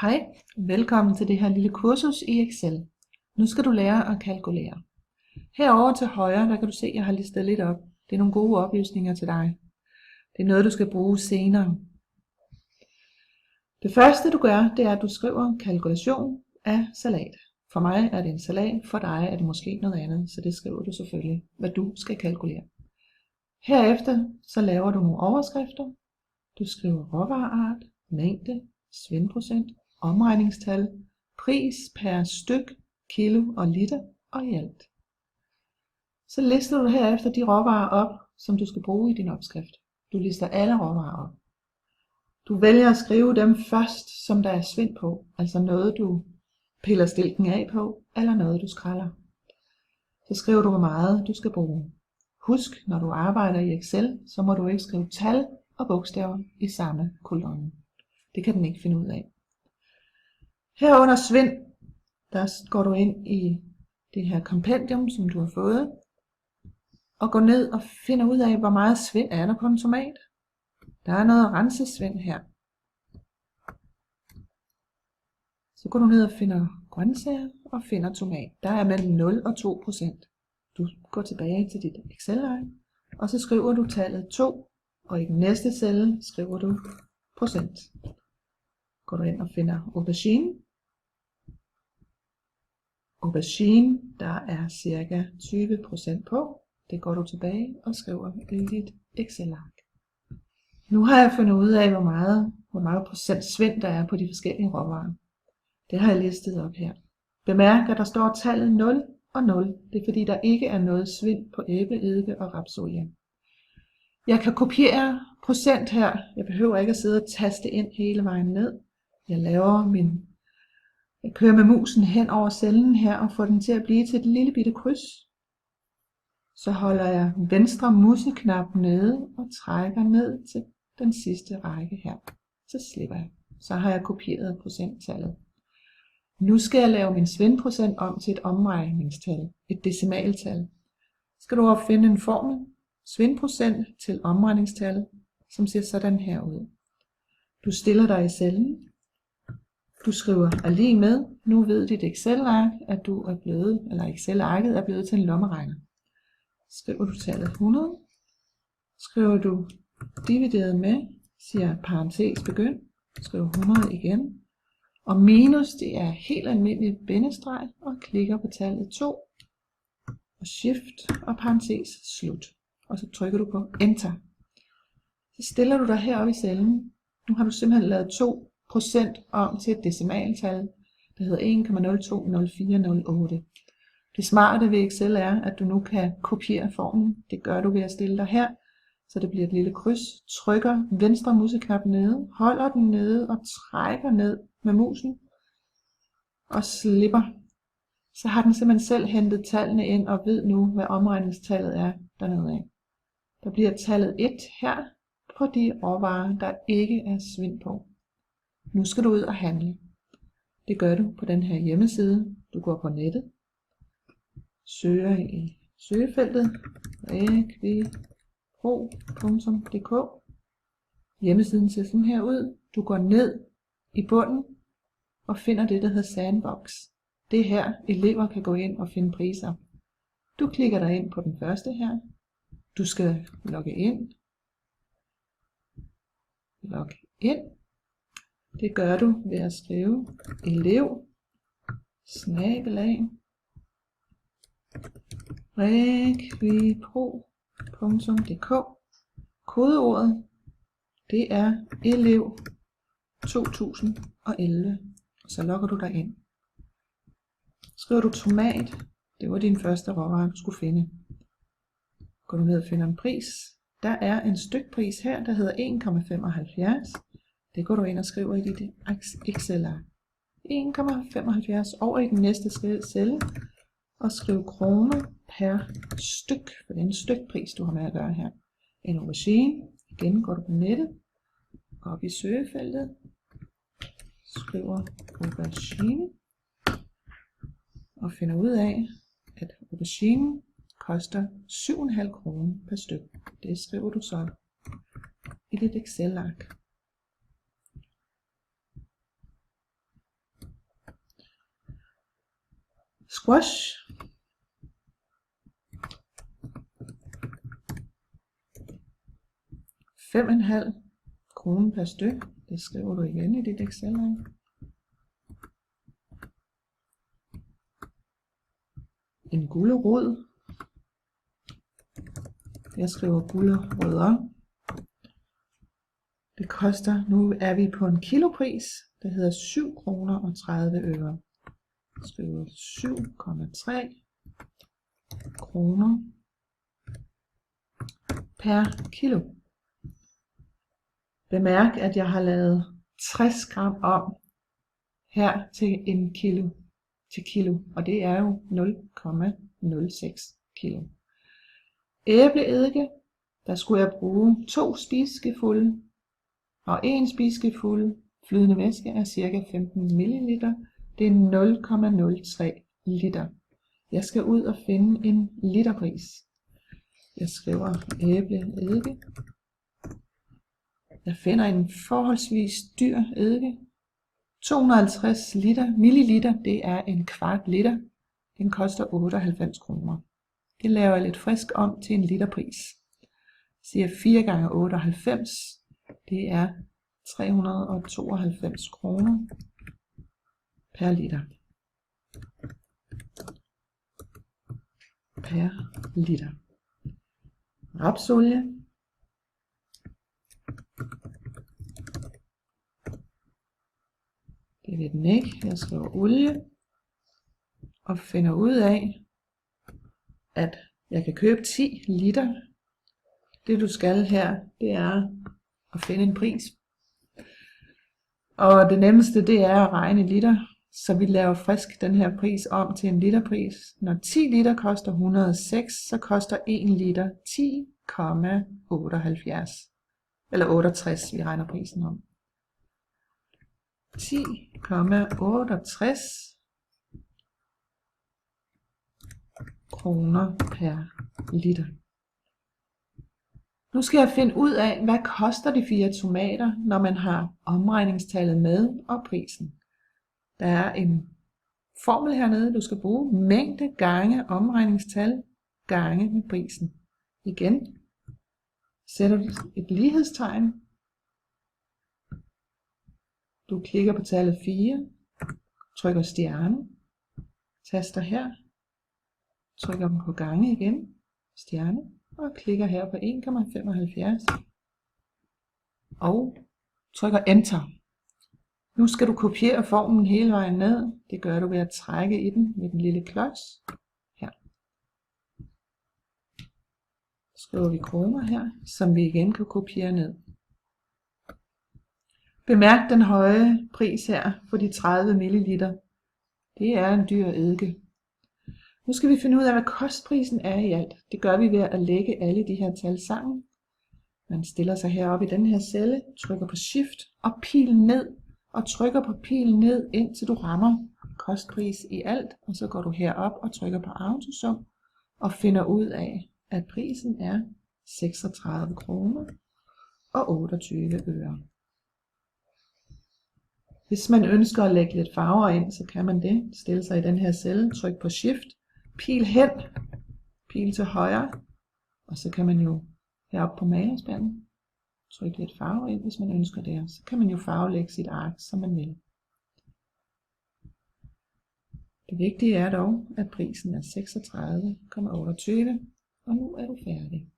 Hej, velkommen til det her lille kursus i Excel. Nu skal du lære at kalkulere. Herovre til højre, der kan du se, at jeg har listet lidt op. Det er nogle gode oplysninger til dig. Det er noget, du skal bruge senere. Det første du gør, det er, at du skriver kalkulation af salat. For mig er det en salat, for dig er det måske noget andet, så det skriver du selvfølgelig, hvad du skal kalkulere. Herefter så laver du nogle overskrifter. Du skriver råvareart, mængde, svindprocent, omregningstal, pris per styk, kilo og liter og i alt. Så lister du herefter de råvarer op, som du skal bruge i din opskrift. Du lister alle råvarer op. Du vælger at skrive dem først, som der er svind på, altså noget du piller stilken af på, eller noget du skræller. Så skriver du, hvor meget du skal bruge. Husk, når du arbejder i Excel, så må du ikke skrive tal og bogstaver i samme kolonne. Det kan den ikke finde ud af. Her under svind, der går du ind i det her kompendium, som du har fået, og går ned og finder ud af, hvor meget svind er der på en tomat. Der er noget rensesvind her. Så går du ned og finder grøntsager og finder tomat. Der er mellem 0 og 2%. Du går tilbage til dit Excel-ark, og så skriver du tallet 2, og i den næste celle skriver du procent. Går du ind og finder aubergine. Aubergine, der er cirka 20% på. Det går du tilbage og skriver i dit Excel-ark. Nu har jeg fundet ud af, hvor meget procent svind der er på de forskellige råvarer. Det har jeg listet op her. Bemærk, at der står tallet 0 og 0. Det er fordi, der ikke er noget svind på æbleeddike og rapsolie. Jeg kan kopiere procent her. Jeg behøver ikke at sidde og taste ind hele vejen ned. Jeg kører med musen hen over cellen her og får den til at blive til et lille bitte kryds. Så holder jeg venstre museknap nede og trækker ned til den sidste række her. Så slipper jeg. Så har jeg kopieret procenttallet. Nu skal jeg lave min svindprocent om til et omregningstal, et decimaltal. Skal du finde en formel, svindprocent til omregningstal, som ser sådan her ud. Du stiller dig i cellen. Du skriver er lig med. Nu ved dit Excel-ark, at Excel-arket er blevet til en lommeregner. Skriver du tallet 100. Skriver du divideret med, siger parentes begynd. Skriver 100 igen. Og minus, det er helt almindelig bindestreg, og klikker på tallet 2. Og shift og parentes slut. Og så trykker du på enter. Så stiller du dig heroppe i cellen. Nu har du simpelthen lavet 2% om til et decimaltal, der hedder 1,020408. Det smarte ved Excel er, at du nu kan kopiere formlen. Det gør du ved at stille dig her, så det bliver et lille kryds. Trykker venstre museknap nede, holder den nede og trækker ned med musen og slipper. Så har den simpelthen selv hentet tallene ind og ved nu, hvad omregningstallet er dernede af. Der bliver tallet 1 her på de råvarer, der ikke er svind på. Nu skal du ud og handle. Det gør du på den her hjemmeside. Du går på nettet, søger i søgefeltet equipro.dk. Hjemmesiden ser sådan her ud. Du går ned i bunden og finder det, der hedder Sandbox. Det er her, elever kan gå ind og finde priser. Du klikker dig ind på den første her. Du skal logge ind. Log ind. Det gør du ved at skrive elev@equipro.dk. Kodeordet, det er elev 2011. Så logger du dig ind. Skriver du tomat, det var din første råvare, du skulle finde. Går du ned og finder en pris. Der er en stykpris her, der hedder 1,75. Det går du ind og skriver i dit Excel-ark. 1,75 over i den næste celle og skriv kroner per styk, for det er en stykpris, du har med at gøre her. En aubergine. Igen går du på nettet, går op i søgefeltet, skriver aubergine og finder ud af, at aubergine koster 7,5 kroner per styk. Det skriver du så i dit Excel-ark. Squash. £5,5 per styk. Det skriver du igen i dit Excel-ark. En gulerod. Jeg skriver gulerødder. Det koster, nu er vi på en kilopris, det hedder 7 kroner og 30 øre. Jeg skriver 7,3 kroner per kilo. Bemærk, at jeg har lavet 60 gram om her til en kilo til kilo, og det er jo 0,06 kilo. Æbleeddike, der skulle jeg bruge 2 spiseskefulde, og 1 spiseskefuld flydende væske er ca. 15 ml. Det er 0,03 liter. Jeg skal ud og finde en literpris. Jeg skriver æbleeddike. Jeg finder en forholdsvis dyr eddike. 250 milliliter, det er en kvart liter. Den koster 98 kroner. Det laver jeg lidt frisk om til en literpris. Siger 4 gange 98, det er 392 kroner per liter. Rapsolie. Det ved den ikke. Jeg skriver olie og finder ud af, at jeg kan købe 10 liter. Det du skal her, det er at finde en pris. Og det nemmeste, det er at regne liter. Så vi laver frisk den her pris om til en literpris. Når 10 liter koster 106, så koster 1 liter 10,78. Eller 68, vi regner prisen om. 10,68 kroner per liter. Nu skal jeg finde ud af, hvad koster de 4 tomater, når man har omregningstallet med og prisen. Der er en formel hernede, du skal bruge mængde gange omregningstal gange med prisen. Igen sætter du et lighedstegn. Du klikker på tallet 4, trykker stjerne, taster her, trykker på gange igen, stjerne, og klikker her på 1,75 og trykker enter. Nu skal du kopiere formlen hele vejen ned. Det gør du ved at trække i den med den lille klods. Her. Så skriver vi kroner her, som vi igen kan kopiere ned. Bemærk den høje pris her for de 30 ml. Det er en dyr eddike. Nu skal vi finde ud af, hvad kostprisen er i alt. Det gør vi ved at lægge alle de her tal sammen. Man stiller sig heroppe i den her celle, trykker på Shift og pil ned, og trykker på pilen ned, indtil du rammer kostpris i alt, og så går du herop og trykker på autosum, og finder ud af, at prisen er 36 kroner og 28 øre. Hvis man ønsker at lægge lidt farver ind, så kan man det. Stille sig i den her celle, tryk på Shift, pil hen, pil til højre, og så kan man jo heroppe på malerspanden trykke lidt farve ind, hvis man ønsker det. Så kan man jo farvelægge sit ark, som man vil. Det vigtige er dog, at prisen er 36,28, og nu er du færdig.